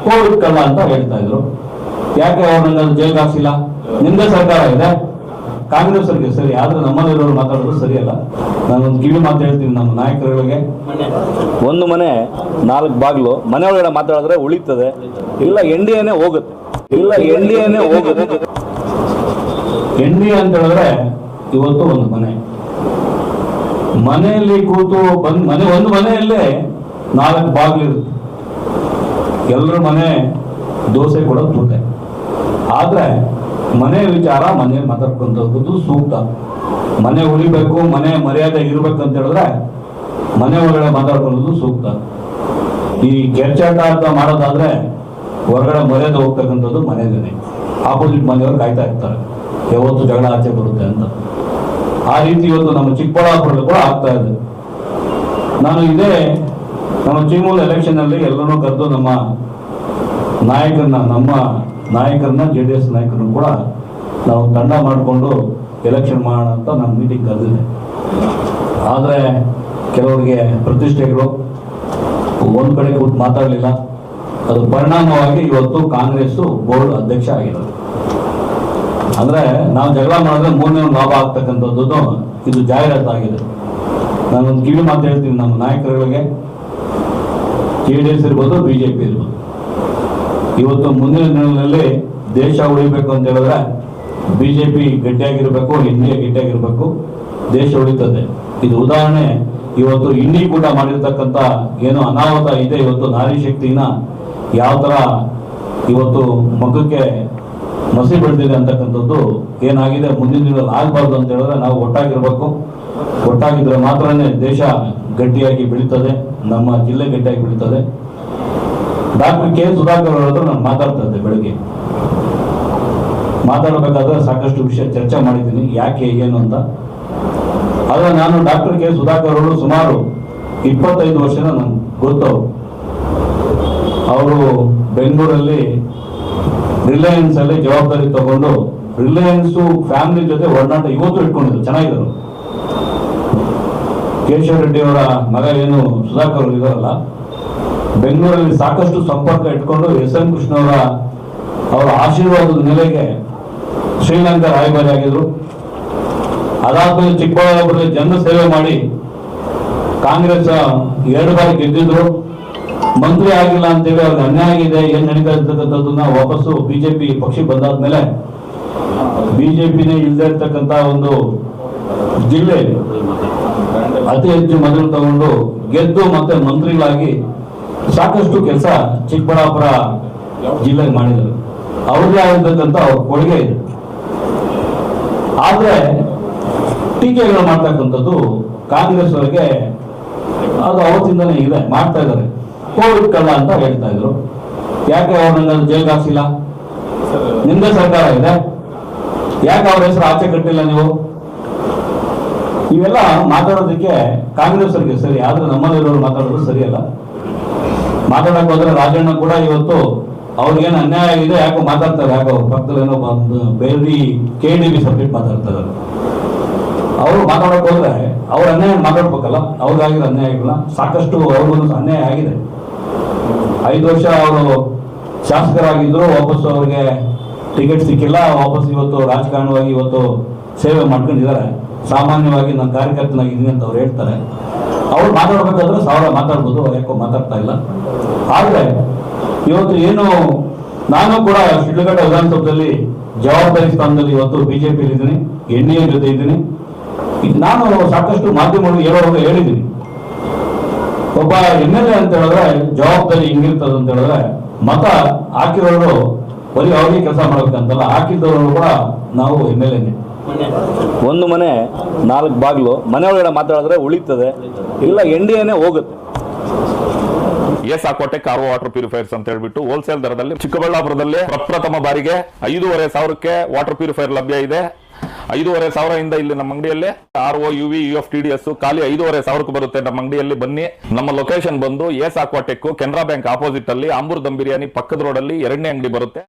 Covid ಕಳ್ಳ ಅಂತ ಹೇಳ್ತಾ ಇದ್ರು. ಯಾಕೆ ಅವ್ರನ್ನ ಜೈಲ್ಗೆ ಹಾಕ್ಸಿಲ್ಲ? ನಿಮ್ದೇ ಸರ್ಕಾರ ಇದೆ, ಕಾಂಗ್ರೆಸ್ ಅವರಿಗೆ ಸರಿ, ಆದ್ರೆ ನಮ್ಮಲ್ಲಿರೋರು ಮಾತಾಡೋದು ಸರಿಯಲ್ಲ. ನಾನೊಂದು ಕಿವಿ ಮಾತು ಹೇಳ್ತೀನಿ ನಮ್ಮ ನಾಯಕರುಗಳಿಗೆ. ಒಂದು ಮನೆ 4 ಬಾಗಿಲು, ಮನೆ ಒಳಗಡೆ ಮಾತಾಡಿದ್ರೆ ಉಳಿತದೆ, ಇಲ್ಲ ಎನ್ಡಿಎನೇ ಹೋಗುತ್ತೆ, ಇಲ್ಲ ಎನ್ಡಿಎನೇ ಹೋಗುತ್ತೆ. ಎನ್ಡಿಎ ಅಂತ ಹೇಳಿದ್ರೆ ಇವತ್ತು ಒಂದು ಮನೆಯಲ್ಲಿ ಕೂತು ಒಂದು ಮನೆಯಲ್ಲೇ 4 ಬಾಗಿಲು ಇರುತ್ತೆ. ಎಲ್ಲರ ಮನೆ ದೋಸೆ ಕೂಡ ತೂತೆ. ಆದ್ರೆ ಮನೆ ವಿಚಾರ ಮನೆಯಲ್ಲಿ ಮಾತಾಡ್ಕೊಂತ ಸೂಕ್ತ. ಮನೆ ಉಳಿಬೇಕು, ಮನೆ ಮರ್ಯಾದೆ ಇರ್ಬೇಕು ಅಂತ ಹೇಳಿದ್ರೆ ಮನೆ ಒಳಗಡೆ ಮಾತಾಡ್ಕೊಳ್ಳೋದು ಸೂಕ್ತ. ಈ ಕೆರ್ಚಾಟ ಅಂತ ಮಾಡೋದಾದ್ರೆ ಹೊರಗಡೆ ಮರ್ಯಾದೆ ಹೋಗ್ತಕ್ಕಂಥದ್ದು ಮನೆಯಲ್ಲೇ. ಆಪೋಸಿಟ್ ಮನೆಯವರು ಕಾಯ್ತಾ ಇರ್ತಾರೆ ಯಾವತ್ತು ಜಗಳ ಆಚೆ ಬರುತ್ತೆ ಅಂತ. ಆ ರೀತಿ ಇವತ್ತು ನಮ್ಮ ಚಿಕ್ಕಬಳ್ಳಾಪುರದಲ್ಲಿ ಕೂಡ ಆಗ್ತಾ ಇದೆ. ನಾನು ನಮ್ಮ ಚಿಮೂಲ ಎಲೆಕ್ಷನ್ ಅಲ್ಲಿ ಎಲ್ಲರೂ ಕರೆದು ನಮ್ಮ ನಾಯಕರನ್ನ JDS ನಾಯಕರನ್ನು ಕೂಡ ನಾವು ತಂಡ ಮಾಡಿಕೊಂಡು ಎಲೆಕ್ಷನ್ ಮಾಡೋಣ ಅಂತ ನಾನು ಮೀಟಿಂಗ್ ಕರೆದಿದ್ದೆ. ಆದರೆ ಕೆಲವರಿಗೆ ಪ್ರತಿಷ್ಠೆಗಳು ಒಂದ್ ಕಡೆ ಕೂತು ಮಾತಾಡಲಿಲ್ಲ. ಅದು ಪರಿಣಾಮವಾಗಿ ಇವತ್ತು ಕಾಂಗ್ರೆಸ್ ಬೋರ್ಡ್ ಅಧ್ಯಕ್ಷ ಆಗಿರೋದು. ಅಂದ್ರೆ ನಾವು ಜಗಳ ಮಾಡಿದ್ರೆ 3ನೇ ಲಾಭ ಆಗ್ತಕ್ಕಂಥದ್ದು ಇದು ಜಾಹೀರಾತಾಗಿದೆ. ನಾನೊಂದು ಕಿವಿ ಮಾತು ಹೇಳ್ತೀನಿ ನಮ್ಮ ನಾಯಕರುಗಳಿಗೆ, JDS ಇರ್ಬೋದು, BJP ಇರ್ಬೋದು, ಇವತ್ತು ಮುಂದಿನ ದಿನಗಳಲ್ಲಿ ದೇಶ ಉಳಿಬೇಕು ಅಂತ ಹೇಳಿದ್ರೆ BJP ಗಟ್ಟಿಯಾಗಿರ್ಬೇಕು, NDA ಗಟ್ಟಿಯಾಗಿರ್ಬೇಕು, ದೇಶ ಉಳಿತದೆ. ಇದು ಉದಾಹರಣೆ. ಇವತ್ತು ಇಂಡಿ ಕೂಡ ಮಾಡಿರ್ತಕ್ಕಂಥ ಏನು ಅನಾಹುತ ಇದೆ, ಇವತ್ತು ನಾರಿ ಶಕ್ತಿನ ಯಾವ ತರ ಇವತ್ತು ಮಗಕ್ಕೆ ಮಸಿ ಬೆಳೆದಿದೆ ಅಂತಕ್ಕಂಥದ್ದು ಏನಾಗಿದೆ, ಮುಂದಿನ ದಿನದಲ್ಲಿ ಆಗ್ಬಾರ್ದು ಅಂತ ಹೇಳಿದ್ರೆ ನಾವು ಒಟ್ಟಾಗಿರ್ಬೇಕು. ಒಟ್ಟಾಗಿದ್ರೆ ಮಾತ್ರನೇ ದೇಶ ಗಟ್ಟಿಯಾಗಿ ಬೆಳೀತದೆ, ನಮ್ಮ ಜಿಲ್ಲೆ ಗಟ್ಟಿಯಾಗಿ ಬೆಳೀತದೆ. Doctor K. ಸುಧಾಕರ್ ಅವರ ಹತ್ರ ನಾನು ಮಾತಾಡ್ತಾ ಇದ್ದೆ ಬೆಳಗ್ಗೆ. ಮಾತಾಡಬೇಕಾದ್ರೆ ಸಾಕಷ್ಟು ವಿಷಯ ಚರ್ಚೆ ಮಾಡಿದ್ದೀನಿ, ಯಾಕೆ ಏನು ಅಂತ. ಆದ್ರೆ ನಾನು ಡಾಕ್ಟರ್ K. ಸುಧಾಕರ್ ಅವರು ಸುಮಾರು 25 ವರ್ಷನ ನನ್ಗೆ ಗೊತ್ತವರು. ಅವರು ಬೆಂಗಳೂರಲ್ಲಿ ರಿಲಯನ್ಸ್ ಅಲ್ಲಿ ಜವಾಬ್ದಾರಿ ತಗೊಂಡು ರಿಲಯನ್ಸ್ ಫ್ಯಾಮಿಲಿ ಜೊತೆ ಒಡನಾಟ ಇವತ್ತು ಇಟ್ಕೊಂಡಿದ್ರು, ಚೆನ್ನಾಗಿದ್ರು. ಕೇಶವ ರೆಡ್ಡಿ ಅವರ ಮಗ ಏನು ಸುಧಾಕರ್ ಅವರು ಇದಾರಲ್ಲ, ಬೆಂಗಳೂರಲ್ಲಿ ಸಾಕಷ್ಟು ಸಂಪರ್ಕ ಇಟ್ಕೊಂಡು SM ಕೃಷ್ಣ ಅವರ ಆಶೀರ್ವಾದದ ನೆಲೆಗೆ ಶ್ರೀಲಂಕಾ ರಾಯಭಾರಿ ಆಗಿದ್ರು. ಅದಾದ್ಮೇಲೆ ಚಿಕ್ಕಬಳ್ಳಾಪುರದಲ್ಲಿ ಜನ ಸೇವೆ ಮಾಡಿ ಕಾಂಗ್ರೆಸ್ 2 ಬಾರಿ ಗೆದ್ದಿದ್ರು. ಮಂತ್ರಿ ಆಗಿಲ್ಲ ಅಂತೇಳಿ ಅವ್ರಿಗೆ ಅನ್ಯಾಯ ಆಗಿದೆ, ಏನ್ ನಡೀತಾ ಇರ್ತಕ್ಕಂಥದ್ದನ್ನ ವಾಪಸ್ಸು BJP ಪಕ್ಷಕ್ಕೆ ಬಂದಾದ್ಮೇಲೆ BJPನೇ ಇಲ್ಲದೆ ಇರ್ತಕ್ಕಂಥ ಒಂದು ಜಿಲ್ಲೆ ಅತಿ ಹೆಚ್ಚು ಮತಗಳು ತಗೊಂಡು ಗೆದ್ದು ಮತ್ತೆ ಮಂತ್ರಿಗಳಾಗಿ ಸಾಕಷ್ಟು ಕೆಲಸ ಚಿಕ್ಕಬಳ್ಳಾಪುರ ಜಿಲ್ಲೆಗೆ ಮಾಡಿದರು. ಅವ್ರಿಗೆ ಆಗಿರ್ತಕ್ಕಂಥ ಅವ್ರ ಕೊಡುಗೆ ಇದೆ. ಆದ್ರೆ ಟೀಕೆಗಳು ಮಾಡ್ತಕ್ಕಂಥದ್ದು ಕಾಂಗ್ರೆಸ್ ಅವರಿಗೆ ಅದು ಅವತ್ತಿಂದನೇ ಇದೆ, ಮಾಡ್ತಾ ಇದ್ದಾರೆ. ಕೋವಿಡ್ ಕಳ್ಳ ಅಂತ ಹೇಳ್ತಾ ಇದ್ರು. ಯಾಕೆ ಅವ್ರನ್ನ ಜೈಲ್ಗೆ ಹಾಕ್ಸಿಲ್ಲ? ನಿಮ್ದೇ ಸರ್ಕಾರ ಇದೆ, ಯಾಕೆ ಅವ್ರ ಹೆಸರು ಆಚೆ ಕಟ್ಟಿಲ್ಲ ನೀವು? ಇವೆಲ್ಲ ಮಾತಾಡೋದಕ್ಕೆ ಕಾಂಗ್ರೆಸ್ ಅವರಿಗೆ ಸರಿ, ಆದ್ರೆ ನಮ್ಮಲ್ಲಿರೋರು ಮಾತಾಡೋದು ಸರಿಯಲ್ಲ. ಮಾತಾಡಕ್ ಹೋದ್ರೆ ರಾಜಣ್ಣ ಕೂಡ ಇವತ್ತು ಅವ್ರಿಗೇನು ಅನ್ಯಾಯ ಆಗಿದೆ ಯಾಕೋ ಮಾತಾಡ್ತಾರೆ, ಯಾಕೋ ಅವ್ರ ಪಕ್ಕದಲ್ಲೇನೋ ಬೇರೆ KDB ಸಬ್ಜೆಕ್ಟ್ ಮಾತಾಡ್ತಾ ಇದ್ದಾರೆ. ಅವರು ಮಾತಾಡಕ್ ಹೋದ್ರೆ ಅವ್ರ ಅನ್ಯಾಯ ಮಾತಾಡ್ಬೇಕಲ್ಲ. ಅವ್ರಿಗಾಗಿರೋ ಅನ್ಯಾಯಗಳನ್ನ ಸಾಕಷ್ಟು ಅವ್ರಿಗೂ ಅನ್ಯಾಯ ಆಗಿದೆ. 5 ವರ್ಷ ಅವರು ಶಾಸಕರಾಗಿದ್ರು, ವಾಪಸ್ ಅವ್ರಿಗೆ ಟಿಕೆಟ್ ಸಿಕ್ಕಿಲ್ಲ, ವಾಪಸ್ ಇವತ್ತು ರಾಜಕಾರಣವಾಗಿ ಇವತ್ತು ಸೇವೆ ಮಾಡ್ಕೊಂಡಿದ್ದಾರೆ. ಸಾಮಾನ್ಯವಾಗಿ ನಾನು ಕಾರ್ಯಕರ್ತನಾಗಿದ್ದೀನಿ ಅಂತ ಅವ್ರು ಹೇಳ್ತಾರೆ. ಅವ್ರು ಮಾತಾಡ್ಬೇಕಾದ್ರೆ 1000 ಮಾತಾಡ್ಬೋದು, ಅವ್ರು ಯಾಕೋ ಮಾತಾಡ್ತಾ ಇಲ್ಲ. ಆದ್ರೆ ಇವತ್ತು ಏನು ನಾನು ಕೂಡ ಶಿಡ್ಲಘಟ್ಟ ವಿಧಾನಸಭೆಯಲ್ಲಿ ಜವಾಬ್ದಾರಿ ಸ್ಥಾನದಲ್ಲಿ ಇವತ್ತು BJP ಇದ್ದೀನಿ, NDA ಜೊತೆ ಇದ್ದೀನಿ. ನಾನು ಸಾಕಷ್ಟು ಮಾಧ್ಯಮಗಳು ಹೇಳೋವಾಗ ಹೇಳಿದ್ದೀನಿ, ಒಬ್ಬ MLA ಅಂತ ಹೇಳಿದ್ರೆ ಜವಾಬ್ದಾರಿ ಹಿಂಗಿರ್ತದೆ ಅಂತ ಹೇಳಿದ್ರೆ ಮತ ಹಾಕಿರೋರು ಬರೀ ಅವ್ರಿಗೆ ಕೆಲಸ ಮಾಡ್ಬೇಕಂತಲ್ಲ, ಹಾಕಿದ್ದವರು ಕೂಡ ನಾವು MLAನೇ. ಒಂದು ಮನೆ 4 ಬಾಗಿಲು, ಮನೆ ಒಳಗಡೆ ಮಾತಾಡಿದ್ರೆ ಉಳಿತದೆ, ಇಲ್ಲ ಎನ್ಡಿಎನೇ ಹೋಗುತ್ತೆ. S Aquatech RO water purifiers ಅಂತ ಹೇಳ್ಬಿಟ್ಟು ಹೋಲ್ಸೇಲ್ ದರದಲ್ಲಿ ಚಿಕ್ಕಬಳ್ಳಾಪುರದಲ್ಲಿ ಪ್ರಪ್ರಥಮ ಬಾರಿಗೆ 5,500ಕ್ಕೆ ವಾಟರ್ ಪ್ಯೂರಿಫೈರ್ ಲಭ್ಯ ಇದೆ. 5,500 ಇಲ್ಲಿ ನಮ್ಮ ಅಂಗಡಿಯಲ್ಲಿ RO UV UF TDS ಖಾಲಿ 5,500 ಬರುತ್ತೆ ನಮ್ಮ ಅಂಗಡಿಯಲ್ಲಿ. ಬನ್ನಿ. ನಮ್ಮ ಲೊಕೇಶನ್ ಬಂದು S Aquatech Canara bank opposite ಅಲ್ಲಿ ಆಂಬೂರ್ ದಮ್ ಬಿರಿಯಾನಿ ಪಕ್ಕದ ರೋಡ್ ಅಲ್ಲಿ 2ನೇ ಅಂಗಡಿ ಬರುತ್ತೆ.